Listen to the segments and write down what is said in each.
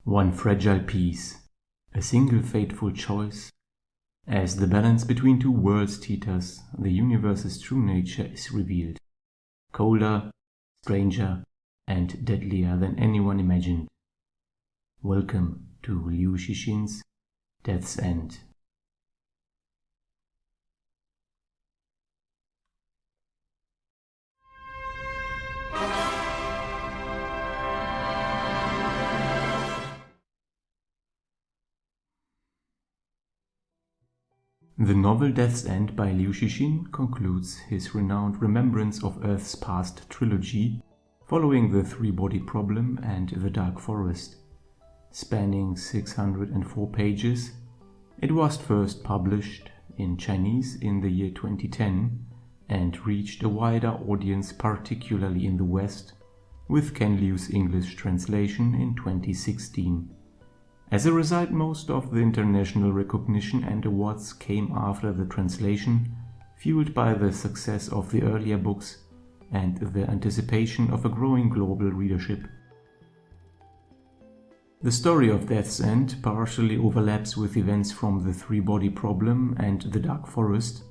One fragile piece, a single fateful choice. As the balance between two worlds teeters, the universe's true nature is revealed. Colder, stranger, and deadlier than anyone imagined. Welcome to Liu Cixin's Death's End. The novel Death's End by Liu Cixin concludes his renowned Remembrance of Earth's Past trilogy, following the three-body problem and the Dark Forest. Spanning 604 pages, it was first published in Chinese in the year 2010 and reached a wider audience, particularly in the West, with Ken Liu's English translation in 2016. As a result, most of the international recognition and awards came after the translation, fueled by the success of the earlier books and the anticipation of a growing global readership. The story of Death's End partially overlaps with events from the three-body problem and the Dark Forest,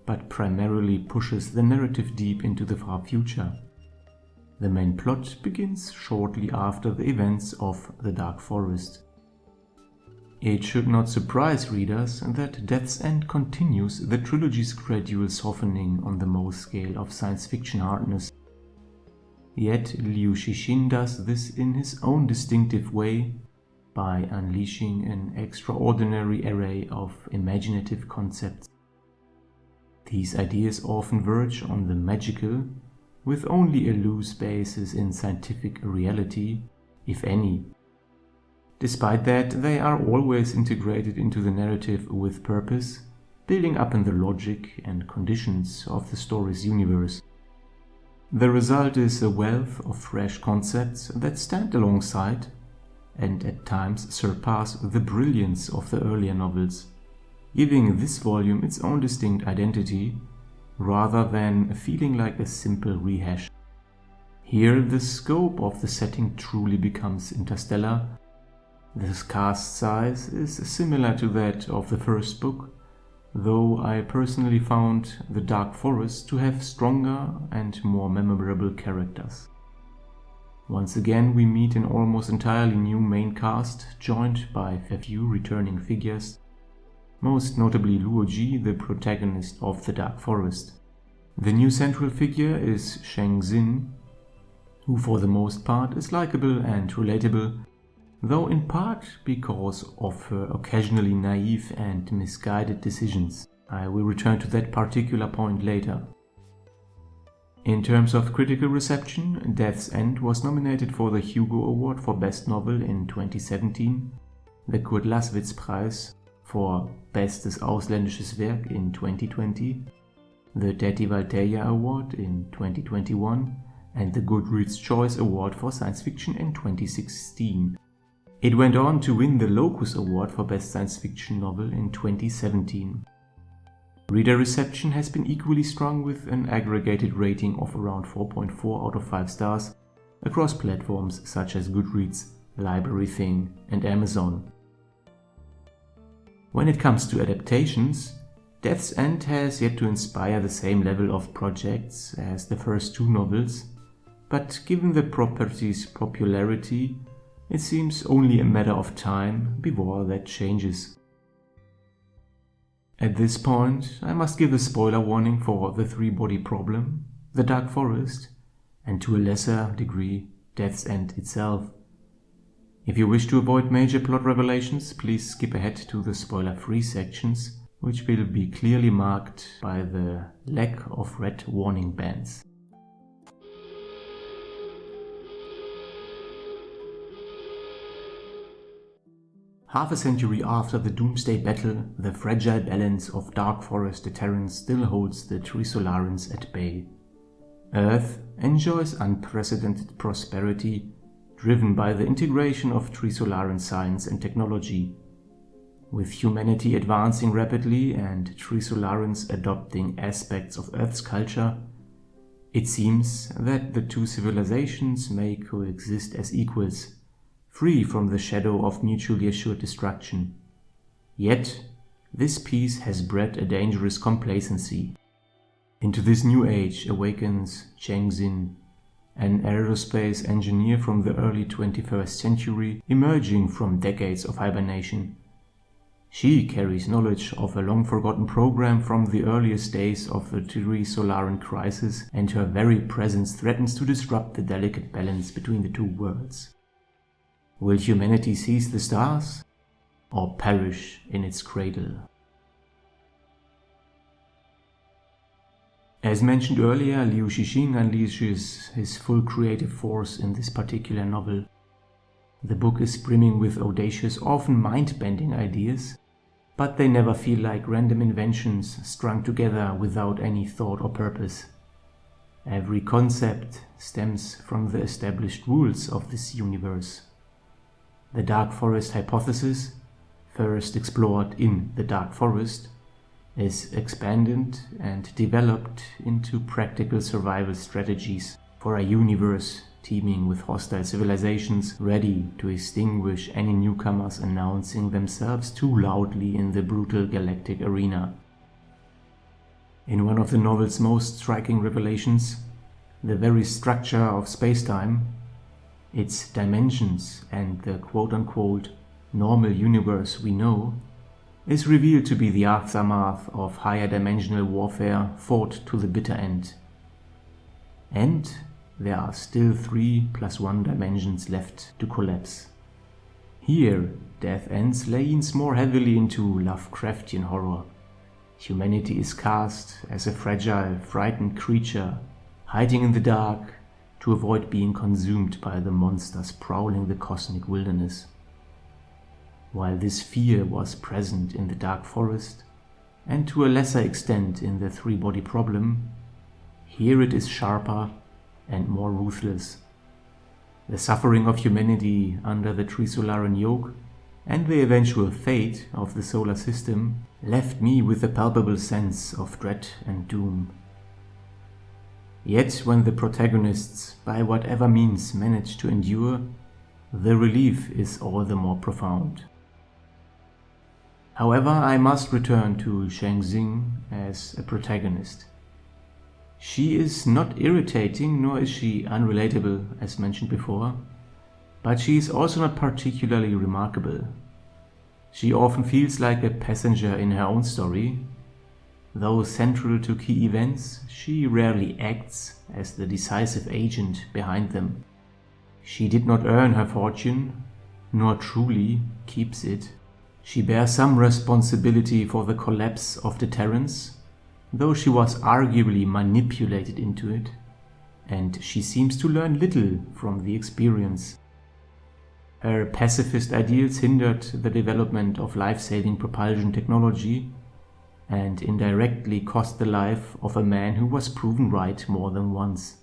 but primarily pushes the narrative deep into the far future. The main plot begins shortly after the events of the Dark Forest. It should not surprise readers that Death's End continues the trilogy's gradual softening on the Mohs scale of science fiction hardness. Yet Liu Cixin does this in his own distinctive way, by unleashing an extraordinary array of imaginative concepts. These ideas often verge on the magical, with only a loose basis in scientific reality, if any. Despite that, they are always integrated into the narrative with purpose, building up in the logic and conditions of the story's universe. The result is a wealth of fresh concepts that stand alongside and at times surpass the brilliance of the earlier novels, giving this volume its own distinct identity rather than feeling like a simple rehash. Here, the scope of the setting truly becomes interstellar. The cast size is similar to that of the first book, though I personally found The Dark Forest to have stronger and more memorable characters. Once again, we meet an almost entirely new main cast, joined by a few returning figures, most notably Luo Ji, the protagonist of The Dark Forest. The new central figure is Sheng Xin, who for the most part is likable and relatable, though in part because of her occasionally naive and misguided decisions. I will return to that particular point later. In terms of critical reception, Death's End was nominated for the Hugo Award for Best Novel in 2017, the Kurd-Laßwitz-Preis for Bestes ausländisches Werk in 2020, the Teddy Valteja Award in 2021, and the Goodreads Choice Award for Science Fiction in 2016. It went on to win the Locus Award for Best Science Fiction Novel in 2017. Reader reception has been equally strong, with an aggregated rating of around 4.4 out of 5 stars across platforms such as Goodreads, Library Thing, and Amazon. When it comes to adaptations, Death's End has yet to inspire the same level of projects as the first two novels, but given the property's popularity, it seems only a matter of time before that changes. At this point, I must give a spoiler warning for The Three-Body Problem, The Dark Forest, and to a lesser degree, Death's End itself. If you wish to avoid major plot revelations, please skip ahead to the spoiler-free sections, which will be clearly marked by the lack of red warning bands. Half a century after the Doomsday Battle, the fragile balance of Dark Forest deterrence still holds the Trisolarans at bay. Earth enjoys unprecedented prosperity, driven by the integration of Trisolaran science and technology. With humanity advancing rapidly and Trisolarans adopting aspects of Earth's culture, it seems that the two civilizations may coexist as equals, free from the shadow of mutually assured destruction. Yet, this peace has bred a dangerous complacency. Into this new age awakens Cixin, an aerospace engineer from the early 21st century, emerging from decades of hibernation. She carries knowledge of a long-forgotten program from the earliest days of the Trisolaran crisis, and her very presence threatens to disrupt the delicate balance between the two worlds. Will humanity seize the stars, or perish in its cradle? As mentioned earlier, Liu Cixin unleashes his full creative force in this particular novel. The book is brimming with audacious, often mind-bending ideas, but they never feel like random inventions strung together without any thought or purpose. Every concept stems from the established rules of this universe. The Dark Forest hypothesis, first explored in The Dark Forest, is expanded and developed into practical survival strategies for a universe teeming with hostile civilizations ready to extinguish any newcomers announcing themselves too loudly in the brutal galactic arena. In one of the novel's most striking revelations, the very structure of space-time, its dimensions and the quote-unquote normal universe we know, is revealed to be the aftermath of higher dimensional warfare fought to the bitter end. And there are still 3+1 dimensions left to collapse. Here, Death Ends leans more heavily into Lovecraftian horror. Humanity is cast as a fragile, frightened creature, hiding in the dark to avoid being consumed by the monsters prowling the cosmic wilderness. While this fear was present in the Dark Forest, and to a lesser extent in the three-body problem, here it is sharper and more ruthless. The suffering of humanity under the Trisolaran yoke and the eventual fate of the solar system left me with a palpable sense of dread and doom. Yet when the protagonists, by whatever means, manage to endure, the relief is all the more profound. However, I must return to Cixin as a protagonist. She is not irritating, nor is she unrelatable, as mentioned before, but she is also not particularly remarkable. She often feels like a passenger in her own story. Though central to key events, she rarely acts as the decisive agent behind them. She did not earn her fortune, nor truly keeps it. She bears some responsibility for the collapse of deterrence, though she was arguably manipulated into it, and she seems to learn little from the experience. Her pacifist ideals hindered the development of life-saving propulsion technology and indirectly cost the life of a man who was proven right more than once.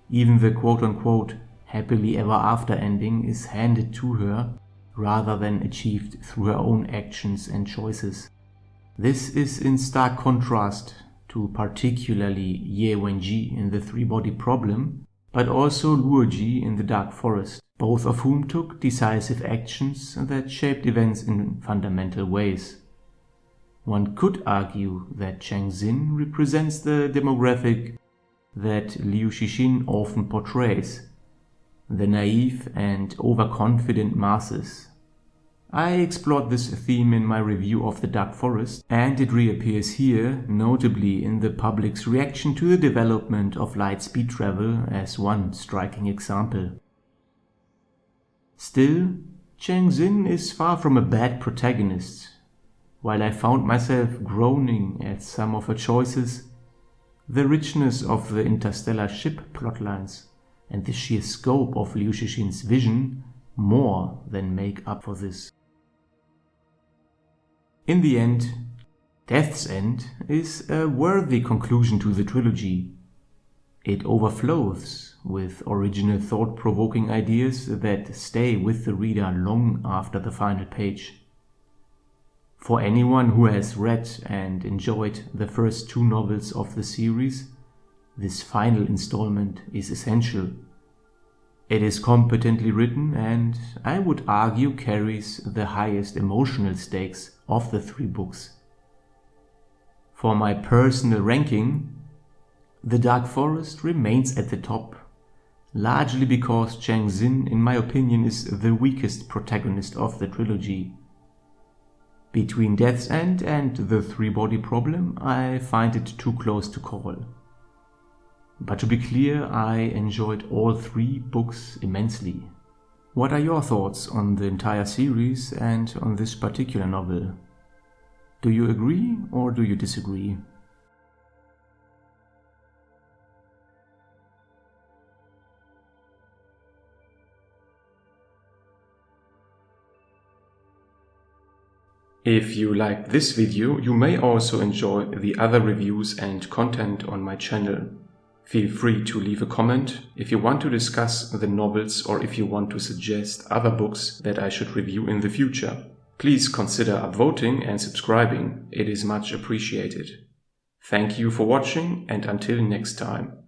Even the quote-unquote happily ever after ending is handed to her rather than achieved through her own actions and choices. This is in stark contrast to particularly Ye Wenji in the three-body problem, but also Luoji in the Dark Forest, both of whom took decisive actions that shaped events in fundamental ways. One could argue that Cixin represents the demographic that Liu Cixin often portrays, the naive and overconfident masses. I explored this theme in my review of The Dark Forest, and it reappears here, notably in the public's reaction to the development of light speed travel as one striking example. Still, Cixin is far from a bad protagonist. While I found myself groaning at some of her choices, the richness of the interstellar ship plotlines and the sheer scope of Liu Cixin's vision more than make up for this. In the end, Death's End is a worthy conclusion to the trilogy. It overflows with original thought-provoking ideas that stay with the reader long after the final page. For anyone who has read and enjoyed the first two novels of the series, this final installment is essential. It is competently written and, I would argue, carries the highest emotional stakes of the 3 books. For my personal ranking, The Dark Forest remains at the top, largely because Chang Xin, in my opinion, is the weakest protagonist of the trilogy. Between Death's End and the 3-body problem, I find it too close to call. But to be clear, I enjoyed all 3 books immensely. What are your thoughts on the entire series and on this particular novel? Do you agree or do you disagree? If you liked this video, you may also enjoy the other reviews and content on my channel. Feel free to leave a comment if you want to discuss the novels or if you want to suggest other books that I should review in the future. Please consider upvoting and subscribing, it is much appreciated. Thank you for watching and until next time.